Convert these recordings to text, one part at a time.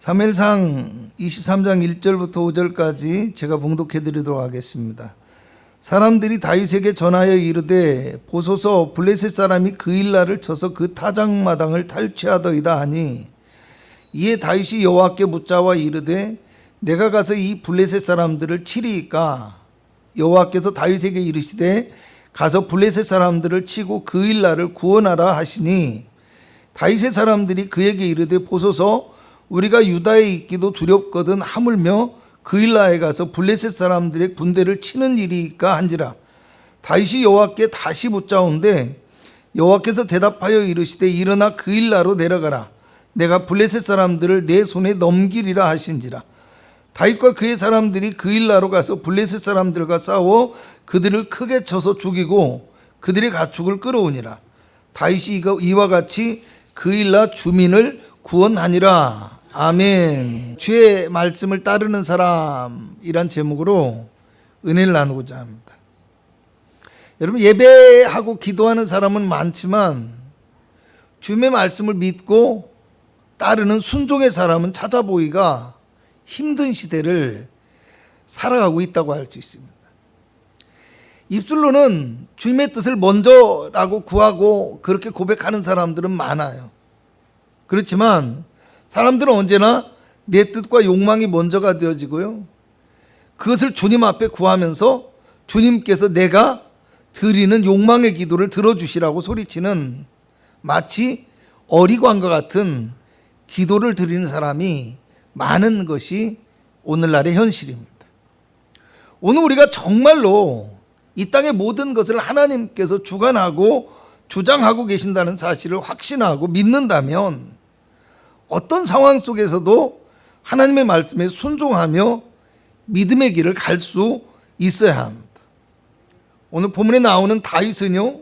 사무엘상 23장 1절부터 5절까지 제가 봉독해 드리도록 하겠습니다. 사람들이 다윗에게 전하여 이르되 보소서 블레셋 사람이 그일라를 쳐서 그 타작마당을 탈취하더이다 하니, 이에 다윗이 여호와께 묻자와 이르되 내가 가서 이 블레셋 사람들을 치리이까? 여호와께서 다윗에게 이르시되 가서 블레셋 사람들을 치고 그일라를 구원하라 하시니, 다윗의 사람들이 그에게 이르되 보소서 우리가 유다에 있기도 두렵거든 하물며 그일라에 가서 블레셋 사람들의 군대를 치는 일이니까 한지라. 다윗이 여호와께 다시 묻자온데 여호와께서 대답하여 이르시되 일어나 그일라로 내려가라. 내가 블레셋 사람들을 내 손에 넘기리라 하신지라. 다윗과 그의 사람들이 그일라로 가서 블레셋 사람들과 싸워 그들을 크게 쳐서 죽이고 그들의 가축을 끌어오니라. 다윗이 이와 같이 그일라 주민을 구원하니라. 아멘. 주의 말씀을 따르는 사람이란 제목으로 은혜를 나누고자 합니다. 여러분, 예배하고 기도하는 사람은 많지만 주님의 말씀을 믿고 따르는 순종의 사람은 찾아보기가 힘든 시대를 살아가고 있다고 할 수 있습니다. 입술로는 주님의 뜻을 먼저라고 구하고 그렇게 고백하는 사람들은 많아요. 그렇지만 사람들은 언제나 내 뜻과 욕망이 먼저가 되어지고요, 그것을 주님 앞에 구하면서 주님께서 내가 드리는 욕망의 기도를 들어주시라고 소리치는 마치 어리광과 같은 기도를 드리는 사람이 많은 것이 오늘날의 현실입니다. 오늘 우리가 정말로 이 땅의 모든 것을 하나님께서 주관하고 주장하고 계신다는 사실을 확신하고 믿는다면 어떤 상황 속에서도 하나님의 말씀에 순종하며 믿음의 길을 갈 수 있어야 합니다. 오늘 본문에 나오는 다윗은요,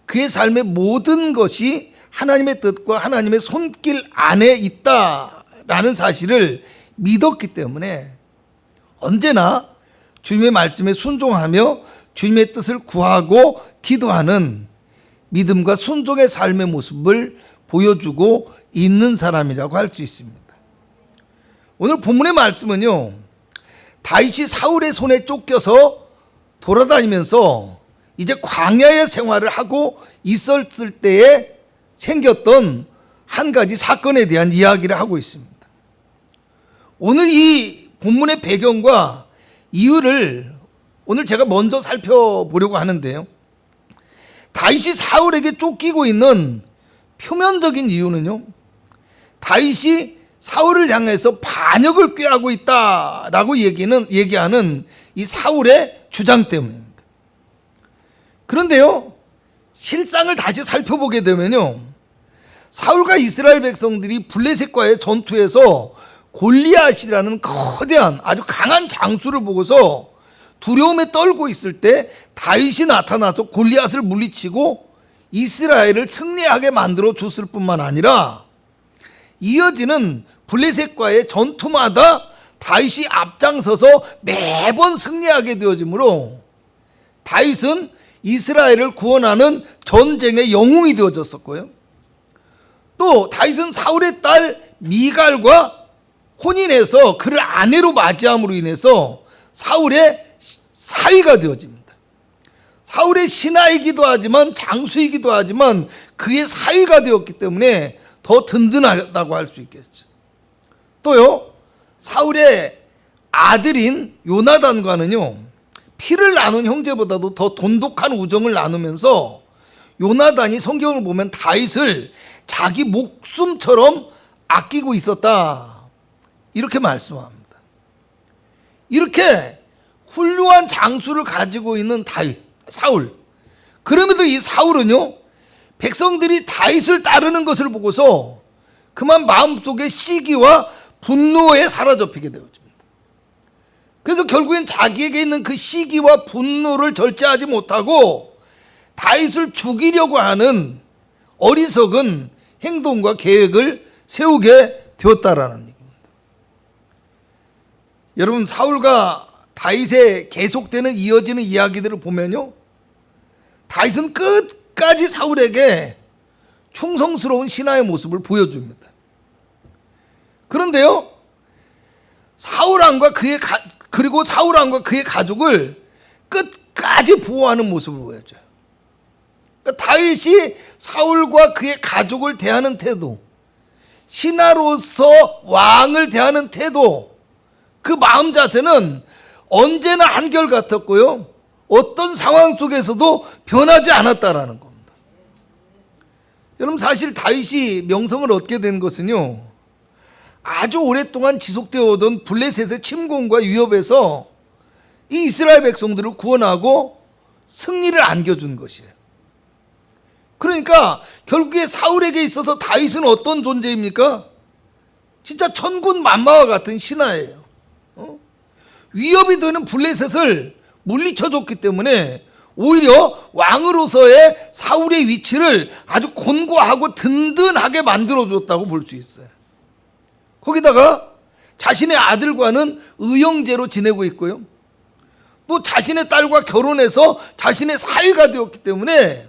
그의 삶의 모든 것이 하나님의 뜻과 하나님의 손길 안에 있다라는 사실을 믿었기 때문에 언제나 주님의 말씀에 순종하며 주님의 뜻을 구하고 기도하는 믿음과 순종의 삶의 모습을 보여주고 있는 사람이라고 할 수 있습니다. 오늘 본문의 말씀은요, 다윗이 사울의 손에 쫓겨서 돌아다니면서 이제 광야의 생활을 하고 있었을 때에 생겼던 한 가지 사건에 대한 이야기를 하고 있습니다. 오늘 이 본문의 배경과 이유를 오늘 제가 먼저 살펴보려고 하는데요, 다윗이 사울에게 쫓기고 있는 표면적인 이유는요, 다윗이 사울을 향해서 반역을 꾀하고 있다라고 얘기하는 이 사울의 주장 때문입니다. 그런데요, 실상을 다시 살펴보게 되면요, 사울과 이스라엘 백성들이 블레셋과의 전투에서 골리앗이라는 거대한 아주 강한 장수를 보고서 두려움에 떨고 있을 때 다윗이 나타나서 골리앗을 물리치고 이스라엘을 승리하게 만들어 줬을 뿐만 아니라 이어지는 블레셋과의 전투마다 다윗이 앞장서서 매번 승리하게 되어지므로 다윗은 이스라엘을 구원하는 전쟁의 영웅이 되어졌었고요, 또 다윗은 사울의 딸 미갈과 혼인해서 그를 아내로 맞이함으로 인해서 사울의 사위가 되어집니다. 사울의 신하이기도 하지만 장수이기도 하지만 그의 사위가 되었기 때문에 더 든든하다고 할 수 있겠죠. 또요, 사울의 아들인 요나단과는요, 피를 나눈 형제보다도 더 돈독한 우정을 나누면서 요나단이 성경을 보면 다윗을 자기 목숨처럼 아끼고 있었다, 이렇게 말씀합니다. 이렇게 훌륭한 장수를 가지고 있는 사울. 그럼에도 이 사울은요, 백성들이 다윗을 따르는 것을 보고서 그만 마음속에 시기와 분노에 사로잡히게 되어집니다. 그래서 결국엔 자기에게 있는 그 시기와 분노를 절제하지 못하고 다윗을 죽이려고 하는 어리석은 행동과 계획을 세우게 되었다라는 얘기입니다. 여러분, 사울과 다윗의 계속되는 이어지는 이야기들을 보면요, 다윗은 끝까지 사울에게 충성스러운 신하의 모습을 보여줍니다. 그런데요, 그리고 사울 왕과 그의 가족을 끝까지 보호하는 모습을 보여줘요. 그러니까 다윗이 사울과 그의 가족을 대하는 태도, 신하로서 왕을 대하는 태도, 그 마음 자세는 언제나 한결같았고요, 어떤 상황 속에서도 변하지 않았다라는 겁니다. 여러분, 사실 다윗이 명성을 얻게 된 것은요, 아주 오랫동안 지속되어 오던 블레셋의 침공과 위협에서 이 이스라엘 백성들을 구원하고 승리를 안겨준 것이에요. 그러니까 결국에 사울에게 있어서 다윗은 어떤 존재입니까? 진짜 천군 만마와 같은 신하예요. 위협이 되는 블레셋을 물리쳐줬기 때문에 오히려 왕으로서의 사울의 위치를 아주 곤고하고 든든하게 만들어줬다고 볼 수 있어요. 거기다가 자신의 아들과는 의형제로 지내고 있고요, 또 자신의 딸과 결혼해서 자신의 사위가 되었기 때문에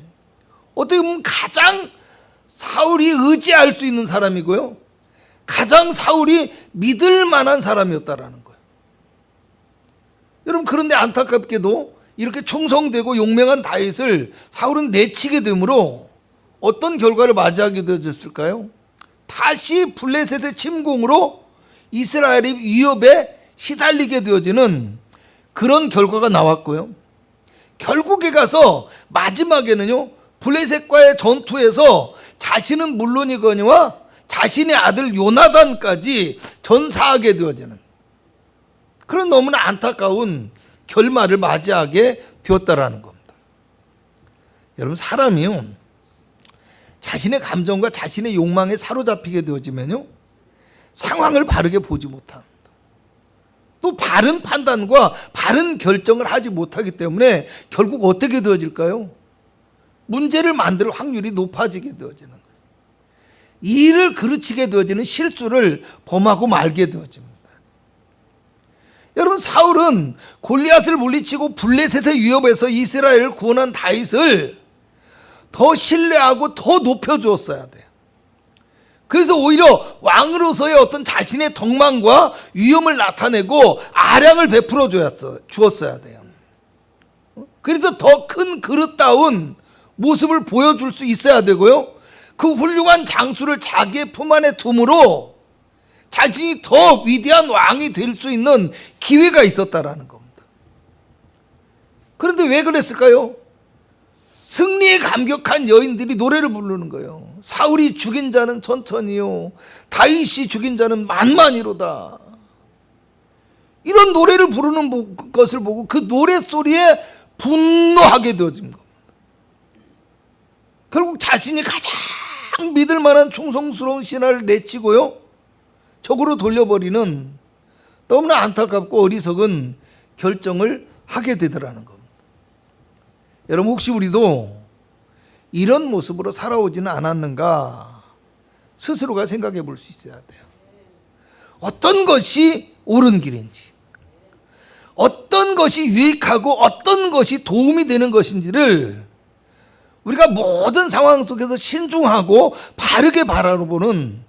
어떻게 보면 가장 사울이 의지할 수 있는 사람이고요, 가장 사울이 믿을 만한 사람이었다라는 거예요. 여러분, 그런데 안타깝게도 이렇게 충성되고 용맹한 다윗을 사울은 내치게 되므로 어떤 결과를 맞이하게 되었을까요? 다시 블레셋의 침공으로 이스라엘이 위협에 시달리게 되어지는 그런 결과가 나왔고요, 결국에 가서 마지막에는요, 블레셋과의 전투에서 자신은 물론이거니와 자신의 아들 요나단까지 전사하게 되어지는 그런 너무나 안타까운 결말을 맞이하게 되었다라는 겁니다. 여러분, 사람이요, 자신의 감정과 자신의 욕망에 사로잡히게 되어지면요, 상황을 바르게 보지 못합니다. 또 바른 판단과 바른 결정을 하지 못하기 때문에 결국 어떻게 되어질까요? 문제를 만들 확률이 높아지게 되어지는 거예요. 일을 그르치게 되어지는 실수를 범하고 말게 되어집니다. 여러분, 사울은 골리앗을 물리치고 블레셋의 위협에서 이스라엘을 구원한 다윗을 더 신뢰하고 더 높여주었어야 돼요. 그래서 오히려 왕으로서의 어떤 자신의 덕망과 위엄을 나타내고 아량을 베풀어 주었어야 돼요. 그래서 더 큰 그릇다운 모습을 보여줄 수 있어야 되고요, 그 훌륭한 장수를 자기의 품 안에 둠으로 자신이 더 위대한 왕이 될 수 있는 기회가 있었다라는 겁니다. 그런데 왜 그랬을까요? 승리에 감격한 여인들이 노래를 부르는 거예요. 사울이 죽인 자는 천천히요, 다윗이 죽인 자는 만만히로다. 이런 노래를 부르는 것을 보고 그 노래소리에 분노하게 되어진 겁니다. 결국 자신이 가장 믿을 만한 충성스러운 신하를 내치고요, 적으로 돌려버리는 너무나 안타깝고 어리석은 결정을 하게 되더라는 겁니다. 여러분, 혹시 우리도 이런 모습으로 살아오지는 않았는가 스스로가 생각해 볼 수 있어야 돼요. 어떤 것이 옳은 길인지, 어떤 것이 유익하고 어떤 것이 도움이 되는 것인지를 우리가 모든 상황 속에서 신중하고 바르게 바라보는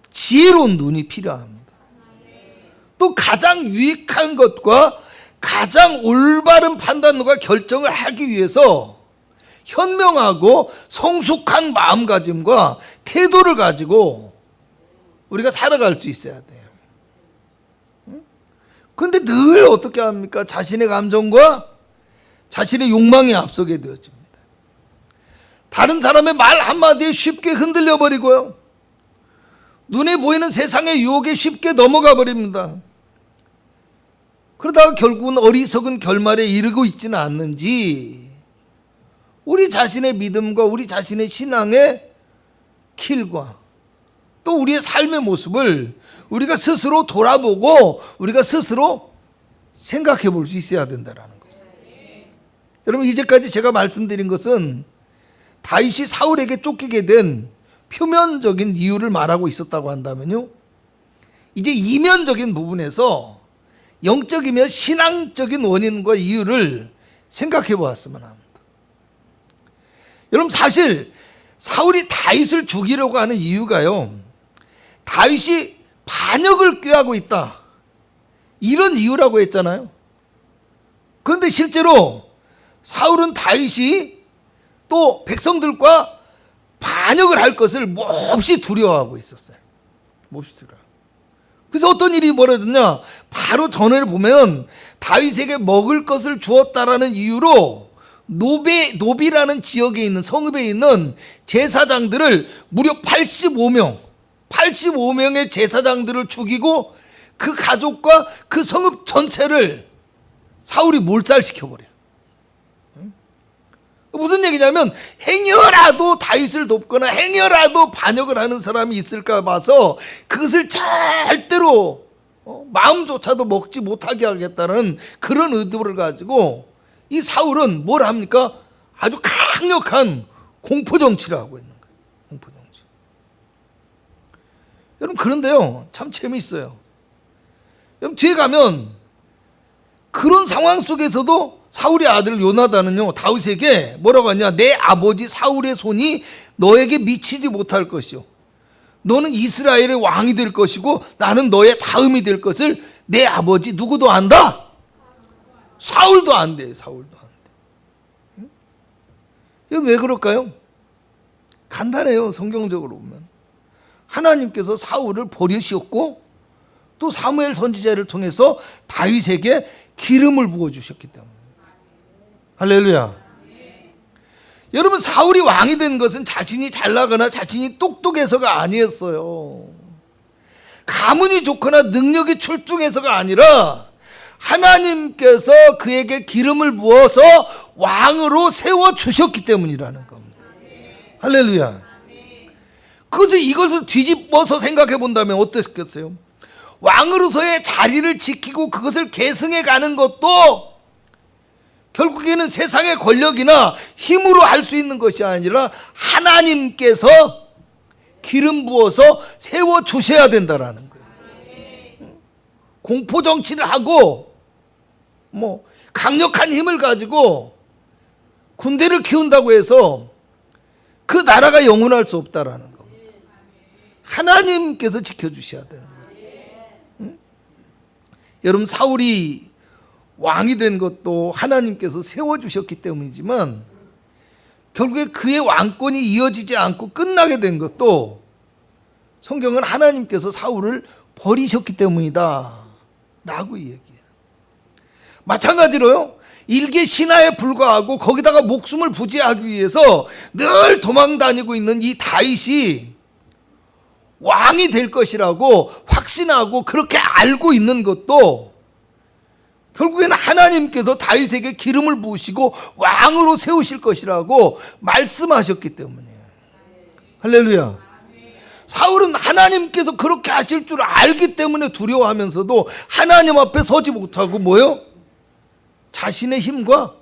지혜로운 눈이 필요합니다. 또 가장 유익한 것과 가장 올바른 판단과 결정을 하기 위해서 현명하고 성숙한 마음가짐과 태도를 가지고 우리가 살아갈 수 있어야 돼요. 그런데 늘 어떻게 합니까? 자신의 감정과 자신의 욕망에 앞서게 되어집니다. 다른 사람의 말 한마디에 쉽게 흔들려 버리고요, 눈에 보이는 세상의 유혹에 쉽게 넘어가 버립니다. 그러다가 결국은 어리석은 결말에 이르고 있지는 않는지, 우리 자신의 믿음과 우리 자신의 신앙의 길과 또 우리의 삶의 모습을 우리가 스스로 돌아보고 우리가 스스로 생각해 볼 수 있어야 된다는 거예요. 여러분, 이제까지 제가 말씀드린 것은 다윗이 사울에게 쫓기게 된 표면적인 이유를 말하고 있었다고 한다면요, 이제 이면적인 부분에서 영적이며 신앙적인 원인과 이유를 생각해 보았으면 합니다. 여러분, 사실 사울이 다윗을 죽이려고 하는 이유가요, 다윗이 반역을 꾀하고 있다, 이런 이유라고 했잖아요. 그런데 실제로 사울은 다윗이 또 백성들과 반역을 할 것을 몹시 두려워하고 있었어요. 몹시 두려워. 그래서 어떤 일이 벌어졌냐, 바로 전에를 보면 다윗에게 먹을 것을 주었다라는 이유로 노비라는 지역에 있는 성읍에 있는 제사장들을 무려 85명의 제사장들을 죽이고 그 가족과 그 성읍 전체를 사울이 몰살시켜버려요. 무슨 얘기냐면 행여라도 다윗을 돕거나 행여라도 반역을 하는 사람이 있을까 봐서 그것을 절대로 마음조차도 먹지 못하게 하겠다는 그런 의도를 가지고 이 사울은 뭘 합니까? 아주 강력한 공포정치를 하고 있는 거예요. 공포정치. 여러분, 그런데요, 참 재미있어요. 여러분, 뒤에 가면 그런 상황 속에서도 사울의 아들 요나단은요, 다윗에게 뭐라고 하냐, 내 아버지 사울의 손이 너에게 미치지 못할 것이요, 너는 이스라엘의 왕이 될 것이고 나는 너의 다음이 될 것을 내 아버지 누구도 안다? 사울도 안돼. 사울도 안돼. 이건 왜 그럴까요? 간단해요. 성경적으로 보면 하나님께서 사울을 버리셨고 또 사무엘 선지자를 통해서 다윗에게 기름을 부어주셨기 때문에. 할렐루야. 여러분, 사울이 왕이 된 것은 자신이 잘나거나 자신이 똑똑해서가 아니었어요. 가문이 좋거나 능력이 출중해서가 아니라 하나님께서 그에게 기름을 부어서 왕으로 세워주셨기 때문이라는 겁니다. 할렐루야. 그래서 이것을 뒤집어서 생각해 본다면 어땠겠어요? 왕으로서의 자리를 지키고 그것을 계승해 가는 것도 결국에는 세상의 권력이나 힘으로 할 수 있는 것이 아니라 하나님께서 기름 부어서 세워주셔야 된다라는 거예요. 공포정치를 하고 강력한 힘을 가지고 군대를 키운다고 해서 그 나라가 영원할 수 없다라는 겁니다. 하나님께서 지켜주셔야 되는 거예요. 여러분, 사울이 왕이 된 것도 하나님께서 세워주셨기 때문이지만 결국에 그의 왕권이 이어지지 않고 끝나게 된 것도 성경은 하나님께서 사울을 버리셨기 때문이다 라고 얘기해요. 마찬가지로요, 일개 신하에 불과하고 거기다가 목숨을 부지하기 위해서 늘 도망다니고 있는 이 다윗이 왕이 될 것이라고 확신하고 그렇게 알고 있는 것도 결국에는 하나님께서 다윗에게 기름을 부으시고 왕으로 세우실 것이라고 말씀하셨기 때문이에요. 할렐루야. 사울은 하나님께서 그렇게 하실 줄 알기 때문에 두려워하면서도 하나님 앞에 서지 못하고 뭐요? 자신의 힘과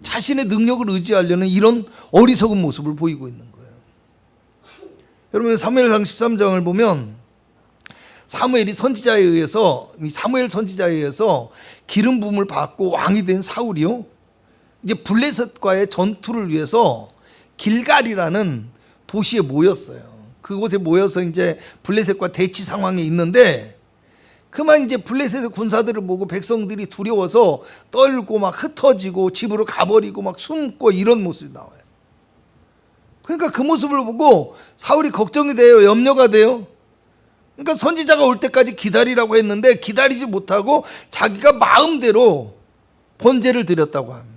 자신의 능력을 의지하려는 이런 어리석은 모습을 보이고 있는 거예요. 여러분, 사무엘상 13장을 보면 사무엘 선지자에 의해서 기름 부음을 받고 왕이 된 사울이요, 이제 블레셋과의 전투를 위해서 길갈이라는 도시에 모였어요. 그곳에 모여서 이제 블레셋과 대치 상황에 있는데, 그만 이제 블레셋의 군사들을 보고 백성들이 두려워서 떨고 막 흩어지고 집으로 가버리고 막 숨고 이런 모습이 나와요. 그러니까 그 모습을 보고 사울이 걱정이 돼요. 염려가 돼요. 그러니까 선지자가 올 때까지 기다리라고 했는데 기다리지 못하고 자기가 마음대로 번제를 드렸다고 합니다.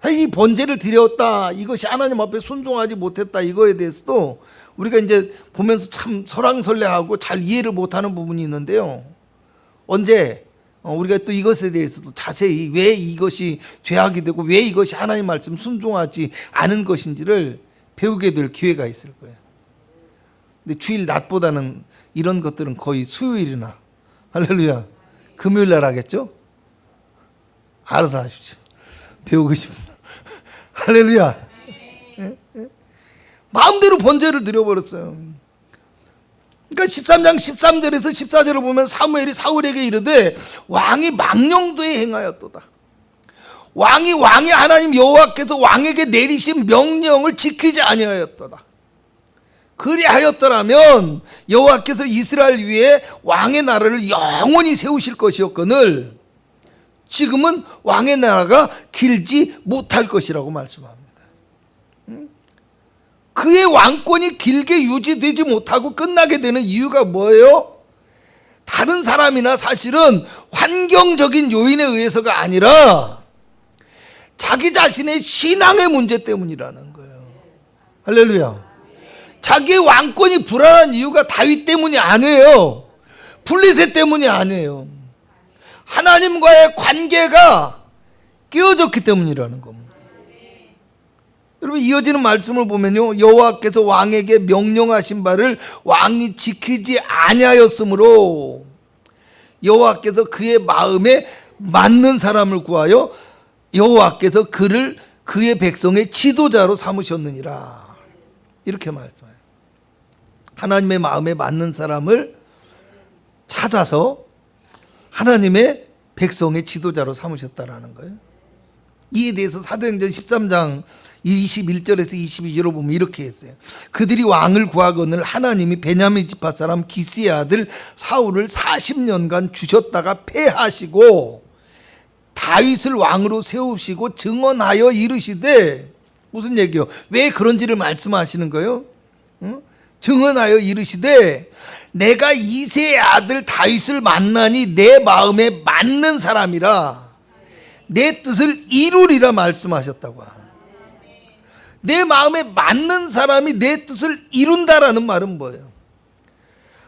이 번제를 드렸다, 이것이 하나님 앞에 순종하지 못했다, 이거에 대해서도 우리가 이제 보면서 참 설왕설래하고 잘 이해를 못하는 부분이 있는데요. 언제 우리가 또 이것에 대해서도 자세히 왜 이것이 죄악이 되고 왜 이것이 하나님 말씀 순종하지 않은 것인지를 배우게 될 기회가 있을 거예요. 근데 주일 낮보다는 이런 것들은 거의 수요일이나, 할렐루야, 금요일 날 하겠죠? 알아서 하십시오. 배우고 싶습니다. 할렐루야. 마음대로 번제를 드려버렸어요. 그러니까 13장 13절에서 14절을 보면 사무엘이 사울에게 이르되 왕이 망령되이 행하였도다. 왕이 하나님 여호와께서 왕에게 내리신 명령을 지키지 아니하였도다. 그리하였더라면 여호와께서 이스라엘 위에 왕의 나라를 영원히 세우실 것이었거늘 지금은 왕의 나라가 길지 못할 것이라고 말씀합니다. 그의 왕권이 길게 유지되지 못하고 끝나게 되는 이유가 뭐예요? 다른 사람이나 사실은 환경적인 요인에 의해서가 아니라 자기 자신의 신앙의 문제 때문이라는 거예요. 할렐루야. 자기의 왕권이 불안한 이유가 다윗 때문이 아니에요. 블레셋 때문이 아니에요. 하나님과의 관계가 깨어졌기 때문이라는 겁니다. 여러분, 이어지는 말씀을 보면요, 여호와께서 왕에게 명령하신 바를 왕이 지키지 아니하였으므로 여호와께서 그의 마음에 맞는 사람을 구하여 여호와께서 그를 그의 백성의 지도자로 삼으셨느니라. 이렇게 말씀해요. 하나님의 마음에 맞는 사람을 찾아서 하나님의 백성의 지도자로 삼으셨다라는 거예요. 이에 대해서 사도행전 13장 21절에서 22절을 보면 이렇게 했어요. 그들이 왕을 구하거늘 하나님이 베냐민 지파 사람 기스의 아들 사울을 40년간 주셨다가 패하시고 다윗을 왕으로 세우시고 증언하여 이르시되, 무슨 얘기요? 왜 그런지를 말씀하시는 거예요? 증언하여 이르시되 내가 이새의 아들 다윗을 만나니 내 마음에 맞는 사람이라 내 뜻을 이루리라 말씀하셨다고 합니다. 내 마음에 맞는 사람이 내 뜻을 이룬다라는 말은 뭐예요?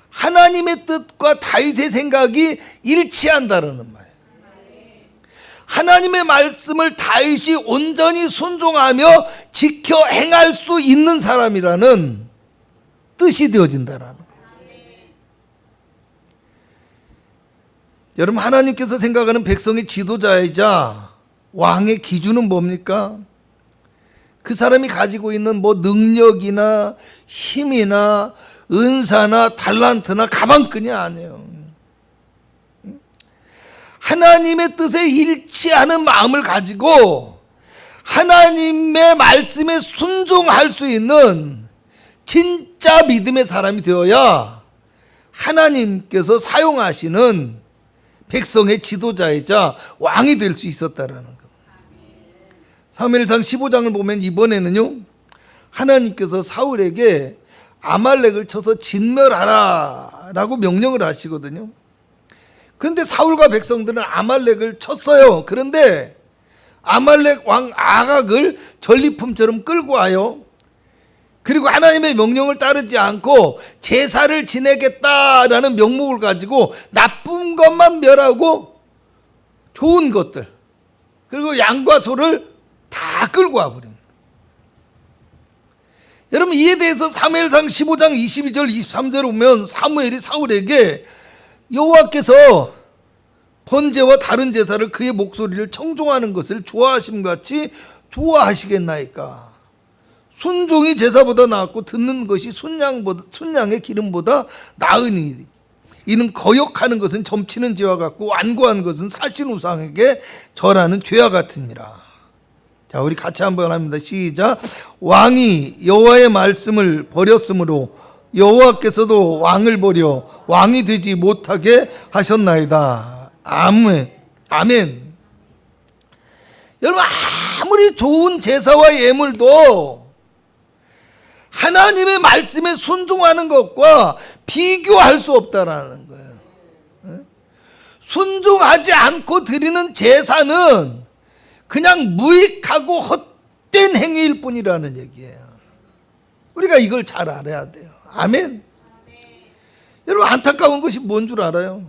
하나님의 뜻과 다윗의 생각이 일치한다라는 말. 하나님의 말씀을 다윗이 온전히 순종하며 지켜 행할 수 있는 사람이라는 뜻이 되어진다라는 거예요. 여러분, 하나님께서 생각하는 백성의 지도자이자 왕의 기준은 뭡니까? 그 사람이 가지고 있는 뭐 능력이나 힘이나 은사나 달란트나 가방끈이 아니에요. 하나님의 뜻에 일치하는 마음을 가지고 하나님의 말씀에 순종할 수 있는 진짜 믿음의 사람이 되어야 하나님께서 사용하시는 백성의 지도자이자 왕이 될 수 있었다라는 겁니다. 사무엘상 15장을 보면 이번에는요, 하나님께서 사울에게 아말렉을 쳐서 진멸하라 라고 명령을 하시거든요. 그런데 사울과 백성들은 아말렉을 쳤어요. 그런데 아말렉 왕 아각을 전리품처럼 끌고 와요. 그리고 하나님의 명령을 따르지 않고 제사를 지내겠다라는 명목을 가지고 나쁜 것만 멸하고 좋은 것들, 그리고 양과 소를 다 끌고 와버립니다. 여러분, 이에 대해서 사무엘상 15장 22절 23절을 보면 사무엘이 사울에게 여호와께서 번제와 다른 제사를 그의 목소리를 청종하는 것을 좋아하심 같이 좋아하시겠나이까? 순종이 제사보다 나았고 듣는 것이 순양의 기름보다 나으니 이는 거역하는 것은 점치는 죄와 같고 완고한 것은 사신 우상에게 절하는 죄와 같으니라. 자, 우리 같이 한번 합니다. 시작. 왕이 여호와의 말씀을 버렸으므로 여호와께서도 왕을 버려 왕이 되지 못하게 하셨나이다. 아멘. 아멘. 여러분, 아무리 좋은 제사와 예물도 하나님의 말씀에 순종하는 것과 비교할 수 없다라는 거예요. 순종하지 않고 드리는 제사는 그냥 무익하고 헛된 행위일 뿐이라는 얘기예요. 우리가 이걸 잘 알아야 돼요. 아멘. 여러분, 안타까운 것이 뭔 줄 알아요?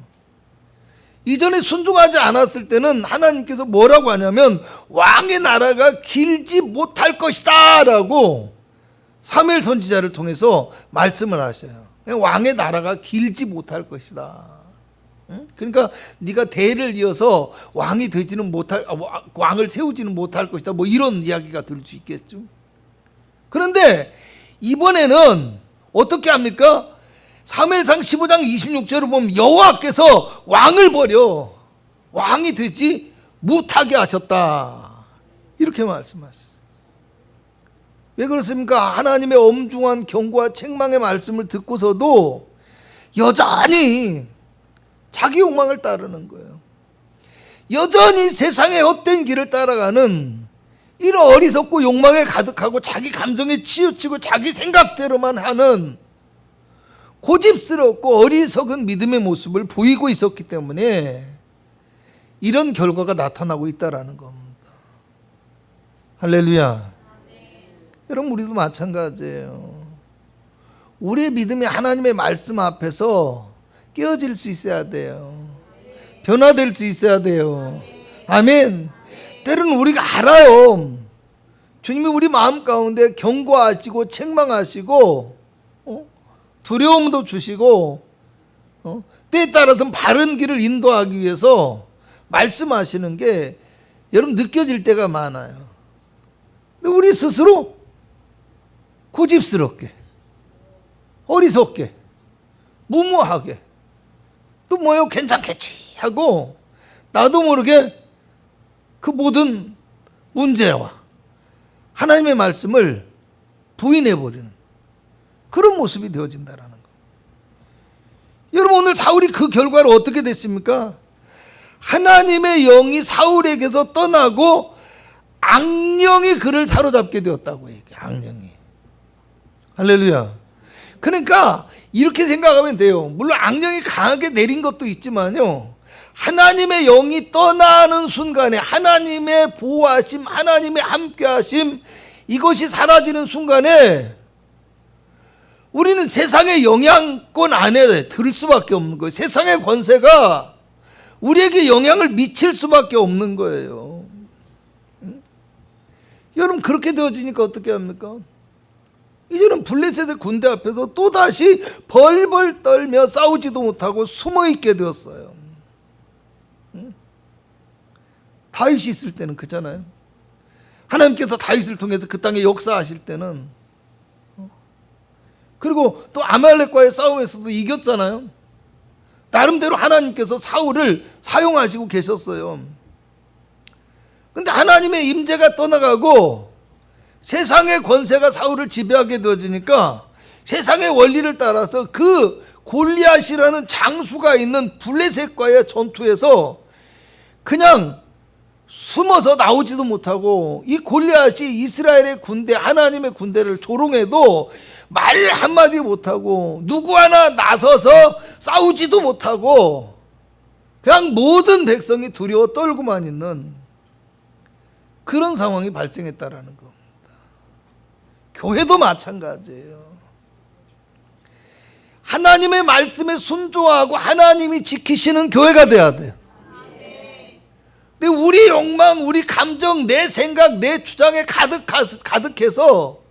이전에 순종하지 않았을 때는 하나님께서 뭐라고 하냐면 왕의 나라가 길지 못할 것이다 라고 사무엘 선지자를 통해서 말씀을 하셔요. 왕의 나라가 길지 못할 것이다. 그러니까 네가 대를 이어서 왕이 되지는 못할, 왕을 세우지는 못할 것이다, 뭐 이런 이야기가 될 수 있겠죠. 그런데 이번에는 어떻게 합니까? 사무엘상 15장 26절을 보면 여호와께서 왕을 버려 왕이 되지 못하게 하셨다, 이렇게 말씀하셨어요. 왜 그렇습니까? 하나님의 엄중한 경고와 책망의 말씀을 듣고서도 여전히 자기 욕망을 따르는 거예요. 여전히 세상의 헛된 길을 따라가는 이런 어리석고 욕망에 가득하고 자기 감정에 치우치고 자기 생각대로만 하는 고집스럽고 어리석은 믿음의 모습을 보이고 있었기 때문에 이런 결과가 나타나고 있다라는 겁니다. 할렐루야. 여러분, 우리도 마찬가지예요. 우리의 믿음이 하나님의 말씀 앞에서 깨어질 수 있어야 돼요. 변화될 수 있어야 돼요. 아멘. 때로는 우리가 알아요. 주님이 우리 마음 가운데 경고하시고 책망하시고 두려움도 주시고 때에 따라서 바른 길을 인도하기 위해서 말씀하시는 게 여러분 느껴질 때가 많아요. 근데 우리 스스로 고집스럽게, 어리석게, 무모하게, 또 뭐요? 괜찮겠지 하고 나도 모르게 그 모든 문제와 하나님의 말씀을 부인해버리는 그런 모습이 되어진다라는 거. 여러분, 오늘 사울이 그 결과로 어떻게 됐습니까? 하나님의 영이 사울에게서 떠나고 악령이 그를 사로잡게 되었다고 얘기해. 악령이. 할렐루야. 그러니까 이렇게 생각하면 돼요. 물론 악령이 강하게 내린 것도 있지만요, 하나님의 영이 떠나는 순간에 하나님의 보호하심, 하나님의 함께하심, 이것이 사라지는 순간에 우리는 세상의 영향권 안에 들 수밖에 없는 거예요. 세상의 권세가 우리에게 영향을 미칠 수밖에 없는 거예요. 여러분, 그렇게 되어지니까 어떻게 합니까? 이제는 블레셋의 군대 앞에서 또다시 벌벌 떨며 싸우지도 못하고 숨어있게 되었어요. 다윗이 있을 때는 그잖아요. 하나님께서 다윗을 통해서 그 땅에 역사하실 때는, 그리고 또 아말렉과의 싸움에서도 이겼잖아요. 나름대로 하나님께서 사울을 사용하시고 계셨어요. 근데 하나님의 임재가 떠나가고 세상의 권세가 사울을 지배하게 되어지니까 세상의 원리를 따라서 그 골리앗이라는 장수가 있는 블레셋과의 전투에서 그냥 숨어서 나오지도 못하고, 이 골리앗이 이스라엘의 군대, 하나님의 군대를 조롱해도 말 한마디 못하고 누구 하나 나서서 싸우지도 못하고 그냥 모든 백성이 두려워 떨고만 있는 그런 상황이 발생했다라는 겁니다. 교회도 마찬가지예요. 하나님의 말씀에 순종하고 하나님이 지키시는 교회가 돼야 돼요. 근데 우리 욕망, 우리 감정, 내 생각, 내 주장에 가득해서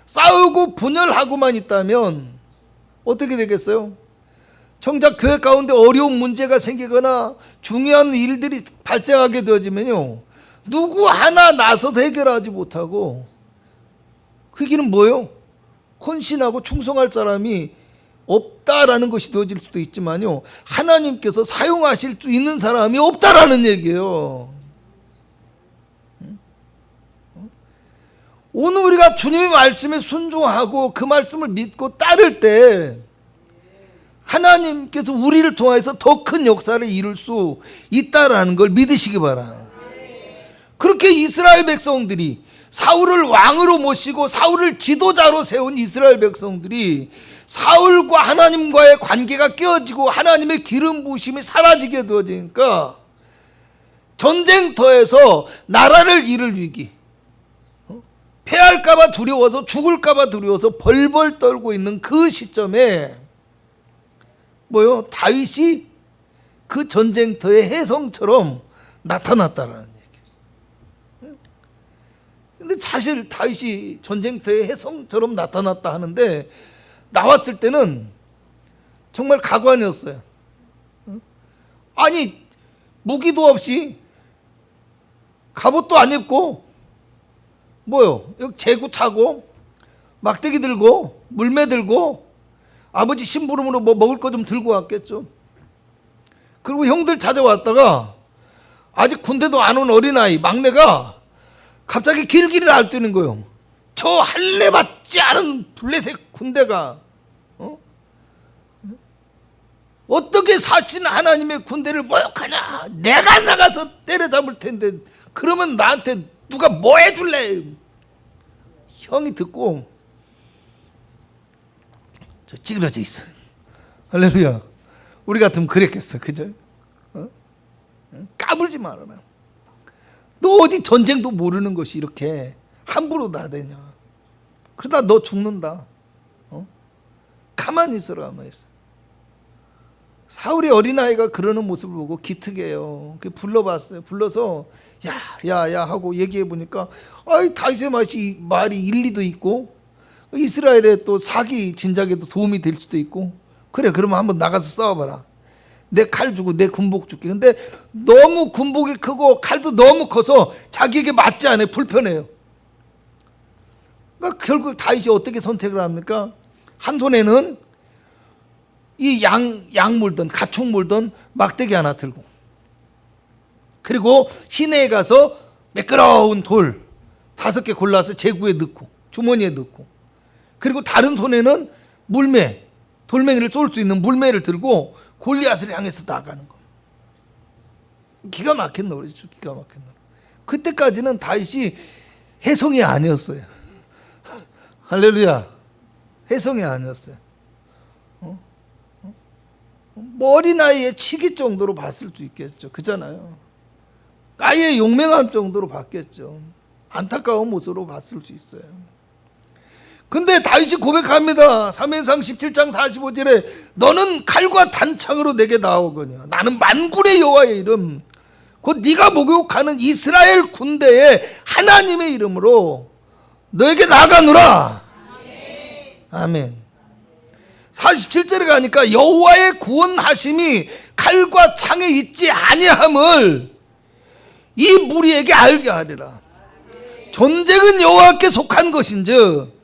싸우고 분열하고만 있다면 어떻게 되겠어요? 정작 교회 가운데 어려운 문제가 생기거나 중요한 일들이 발생하게 되어지면요, 누구 하나 나서서 해결하지 못하고 그 길은 뭐예요? 헌신하고 충성할 사람이 없다라는 것이 되어질 수도 있지만요, 하나님께서 사용하실 수 있는 사람이 없다라는 얘기예요. 오늘 우리가 주님의 말씀에 순종하고 그 말씀을 믿고 따를 때 하나님께서 우리를 통해서 더 큰 역사를 이룰 수 있다라는 걸 믿으시기 바랍니다. 그렇게 이스라엘 백성들이 사울을 왕으로 모시고 사울을 지도자로 세운 이스라엘 백성들이 사울과 하나님과의 관계가 깨어지고 하나님의 기름 부으심이 사라지게 되어지니까 전쟁터에서 나라를 잃을 위기, 패할까봐 두려워서 죽을까봐 두려워서 벌벌 떨고 있는 그 시점에 뭐요? 다윗이 그 전쟁터의 혜성처럼 나타났다라는 얘기. 근데 사실 다윗이 전쟁터의 혜성처럼 나타났다 하는데 나왔을 때는 정말 가관이었어요. 아니, 무기도 없이 갑옷도 안 입고 뭐요? 여기 제구 차고 막대기 들고 물매 들고 아버지 심부름으로 뭐 먹을 거 좀 들고 왔겠죠. 그리고 형들 찾아왔다가 아직 군대도 안 온 어린아이 막내가 갑자기 길길이 날뛰는 거예요. 저 할례 받지 않은 블레셋 군대가 어떻게 사신 하나님의 군대를 모욕하냐? 내가 나가서 때려잡을 텐데 그러면 나한테 누가 뭐 해줄래? 형이 듣고 저 찌그러져 있어. 할렐루야. 우리 같으면 그랬겠어, 그죠? 까불지 말아라. 너 어디 전쟁도 모르는 것이 이렇게 함부로 나대냐? 그러다 너 죽는다. 가만히 있어라, 가만히 있어. 사울이 어린아이가 그러는 모습을 보고 기특해요. 불러봤어요. 불러서 야 하고 얘기해 보니까 다윗의 말이 일리도 있고 이스라엘의 또 사기 진작에도 도움이 될 수도 있고 그래 그러면 한번 나가서 싸워봐라. 내 칼 주고 내 군복 줄게. 근데 너무 군복이 크고 칼도 너무 커서 자기에게 맞지 않아요. 불편해요. 그러니까 결국 다윗이 어떻게 선택을 합니까? 한 손에는 이 양 물던 가축 물던 막대기 하나 들고 그리고 시내에 가서 매끄러운 돌 5개 골라서 제구에 넣고 주머니에 넣고 그리고 다른 손에는 물매 돌멩이를 쏠 수 있는 물매를 들고 골리앗을 향해서 나가는 거. 기가 막힌 노래죠. 기가 막힌 노래. 그때까지는 다윗이 혜성이 아니었어요. 할렐루야. 혜성이 아니었어요. 어린 나이에 치기 정도로 봤을 수 있겠죠. 그잖아요. 아예 용맹함 정도로 봤겠죠. 안타까운 모습으로 봤을 수 있어요. 근데 다윗이 고백합니다. 사무엘상 17장 45절에 너는 칼과 단창으로 내게 나오거니와 나는 만군의 여호와의 이름 곧 네가 목욕하는 이스라엘 군대의 하나님의 이름으로 너에게 나가노라. 아멘. 47절에 가니까 여호와의 구원하심이 칼과 창에 있지 아니함을 이 무리에게 알게 하리라. 전쟁은 여호와께 속한 것인즉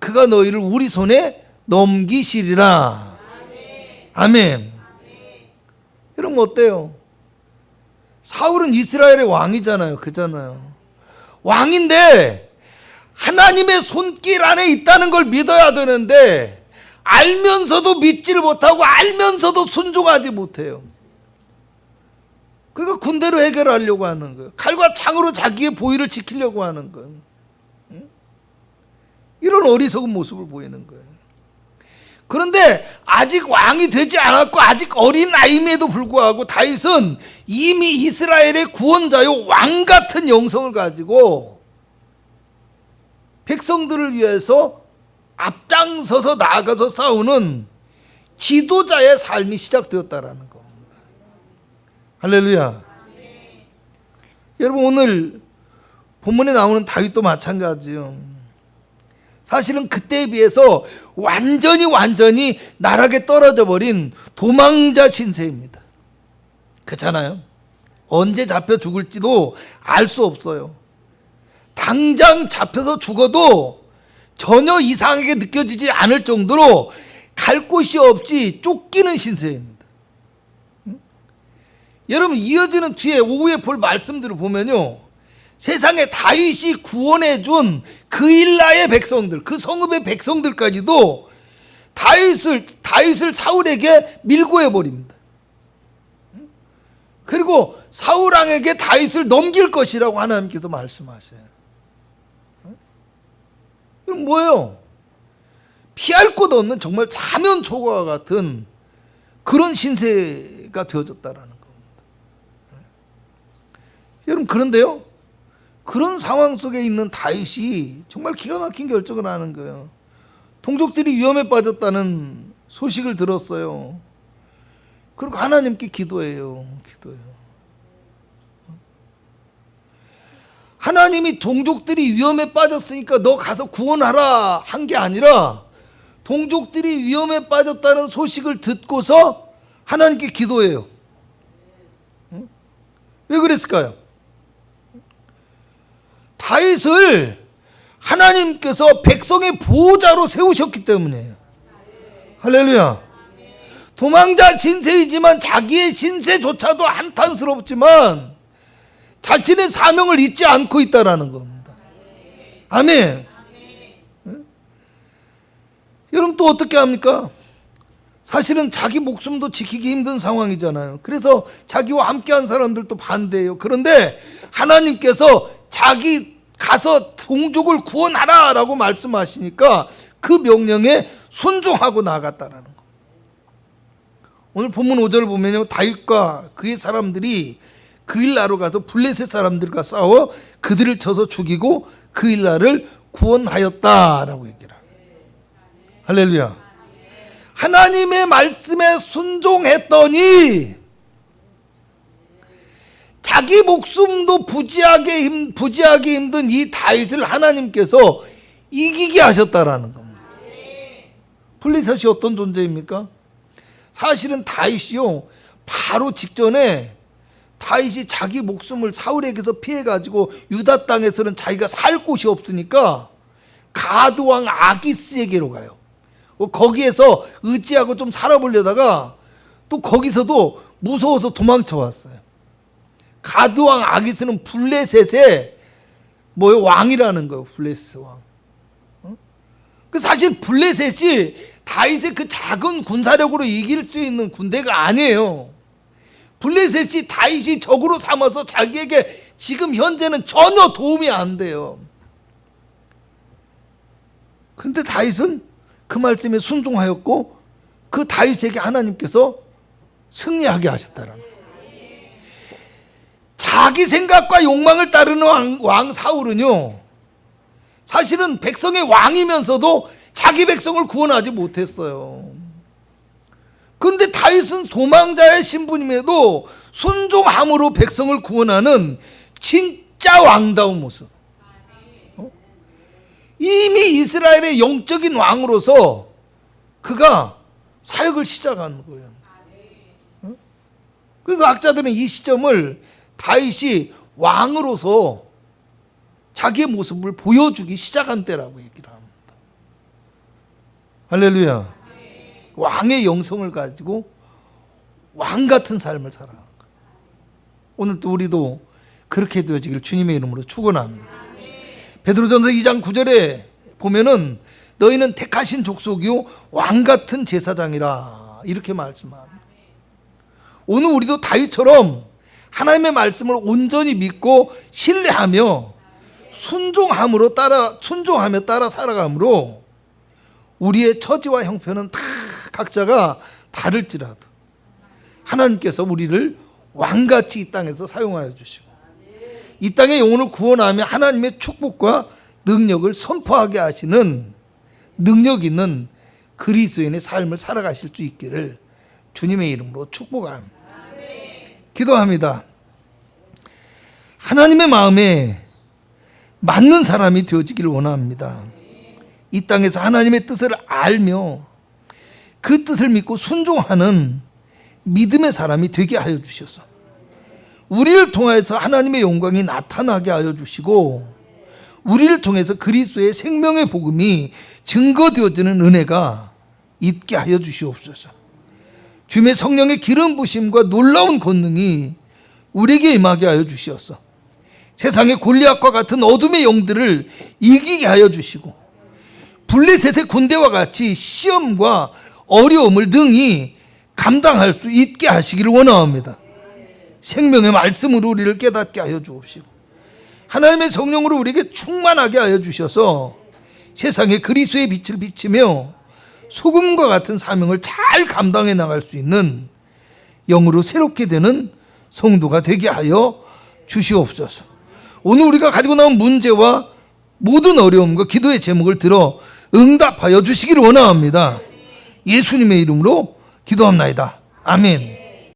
그가 너희를 우리 손에 넘기시리라. 아멘. 여러분 어때요? 사울은 이스라엘의 왕이잖아요. 그잖아요. 왕인데 하나님의 손길 안에 있다는 걸 믿어야 되는데 알면서도 믿지를 못하고 알면서도 순종하지 못해요. 그러니까 군대로 해결하려고 하는 거예요. 칼과 창으로 자기의 보위를 지키려고 하는 거예요. 이런 어리석은 모습을 보이는 거예요. 그런데 아직 왕이 되지 않았고 아직 어린 아이임에도 불구하고 다윗은 이미 이스라엘의 구원자요 왕 같은 영성을 가지고 백성들을 위해서 앞장서서 나아가서 싸우는 지도자의 삶이 시작되었다라는 겁니다. 할렐루야. 여러분 오늘 본문에 나오는 다윗도 마찬가지요. 사실은 그때에 비해서 완전히 나락에 떨어져 버린 도망자 신세입니다. 그렇잖아요. 언제 잡혀 죽을지도 알 수 없어요. 당장 잡혀서 죽어도 전혀 이상하게 느껴지지 않을 정도로 갈 곳이 없이 쫓기는 신세입니다. 여러분 이어지는 뒤에 오후에 볼 말씀들을 보면요. 세상에 다윗이 구원해 준 그일라의 백성들, 그 성읍의 백성들까지도 다윗을 사울에게 밀고 해버립니다. 그리고 사울 왕에게 다윗을 넘길 것이라고 하나님께서 말씀하세요. 그럼 뭐예요? 피할 곳 없는 정말 사면초가 같은 그런 신세가 되어졌다라는 겁니다. 여러분 그런데요. 그런 상황 속에 있는 다윗이 정말 기가 막힌 결정을 하는 거예요. 동족들이 위험에 빠졌다는 소식을 들었어요. 그리고 하나님께 기도해요. 하나님이 동족들이 위험에 빠졌으니까 너 가서 구원하라 한 게 아니라 동족들이 위험에 빠졌다는 소식을 듣고서 하나님께 기도해요. 왜 그랬을까요? 다윗을 하나님께서 백성의 보호자로 세우셨기 때문이에요. 할렐루야. 도망자 신세이지만 자기의 신세조차도 한탄스럽지만 자신의 사명을 잊지 않고 있다라는 겁니다. 아멘. 여러분 또 어떻게 합니까? 사실은 자기 목숨도 지키기 힘든 상황이잖아요. 그래서 자기와 함께한 사람들도 반대해요. 그런데 하나님께서 자기 가서 동족을 구원하라 라고 말씀하시니까 그 명령에 순종하고 나아갔다라는 거. 오늘 본문 5절을 보면요, 다윗과 그의 사람들이 그일라로 가서 블레셋 사람들과 싸워 그들을 쳐서 죽이고 그일라를 구원하였다라고 얘기를 해요. 할렐루야. 하나님의 말씀에 순종했더니 자기 목숨도 부지하게 힘든 이 다윗을 하나님께서 이기게 하셨다라는 겁니다. 블레셋이 어떤 존재입니까? 사실은 다윗이요, 바로 직전에 다윗이 자기 목숨을 사울에게서 피해가지고 유다 땅에서는 자기가 살 곳이 없으니까 가드 왕 아기스에게로 가요. 거기에서 의지하고 좀 살아보려다가 또 거기서도 무서워서 도망쳐 왔어요. 가드 왕 아기스는 블레셋의 왕이라는 거예요. 블레셋 왕. 사실 블레셋이 다윗의 그 작은 군사력으로 이길 수 있는 군대가 아니에요. 블레셋이 다윗이 적으로 삼아서 자기에게 지금 현재는 전혀 도움이 안 돼요. 근데 다윗은 그 말씀에 순종하였고 그 다윗에게 하나님께서 승리하게 하셨다라는 거예요. 자기 생각과 욕망을 따르는 왕 사울은요, 사실은 백성의 왕이면서도 자기 백성을 구원하지 못했어요. 그런데 다윗은 도망자의 신분임에도 순종함으로 백성을 구원하는 진짜 왕다운 모습. 이미 이스라엘의 영적인 왕으로서 그가 사역을 시작한 거예요. 그래서 학자들은 이 시점을 다윗이 왕으로서 자기의 모습을 보여주기 시작한 때라고 얘기를 합니다. 할렐루야. 왕의 영성을 가지고 왕 같은 삶을 살아가는 거예요. 오늘 또 우리도 그렇게 되어지길 주님의 이름으로 축원합니다. 베드로전서 2장 9절에 보면은 너희는 택하신 족속이요 왕 같은 제사장이라 이렇게 말씀합니다. 오늘 우리도 다윗처럼 하나님의 말씀을 온전히 믿고 신뢰하며 순종하며 따라 살아감으로 우리의 처지와 형편은 다 각자가 다를지라도 하나님께서 우리를 왕같이 이 땅에서 사용하여 주시고 이 땅의 영혼을 구원하며 하나님의 축복과 능력을 선포하게 하시는 능력 있는 그리스도인의 삶을 살아가실 수 있기를 주님의 이름으로 축복합니다. 기도합니다. 하나님의 마음에 맞는 사람이 되어지기를 원합니다. 이 땅에서 하나님의 뜻을 알며 그 뜻을 믿고 순종하는 믿음의 사람이 되게 하여 주셔서 우리를 통해서 하나님의 영광이 나타나게 하여 주시고 우리를 통해서 그리스도의 생명의 복음이 증거되어지는 은혜가 있게 하여 주시옵소서. 주님의 성령의 기름 부심과 놀라운 권능이 우리에게 임하게 하여 주시옵소서. 세상의 골리앗과 같은 어둠의 영들을 이기게 하여 주시고 블레셋의 군대와 같이 시험과 어려움을 능히 감당할 수 있게 하시기를 원합니다. 생명의 말씀으로 우리를 깨닫게 하여 주옵시고 하나님의 성령으로 우리에게 충만하게 하여 주셔서 세상에 그리스도의 빛을 비치며 소금과 같은 사명을 잘 감당해 나갈 수 있는 영으로 새롭게 되는 성도가 되게 하여 주시옵소서. 오늘 우리가 가지고 나온 문제와 모든 어려움과 기도의 제목을 들어 응답하여 주시기를 원합니다. 예수님의 이름으로 기도합나이다. 아멘.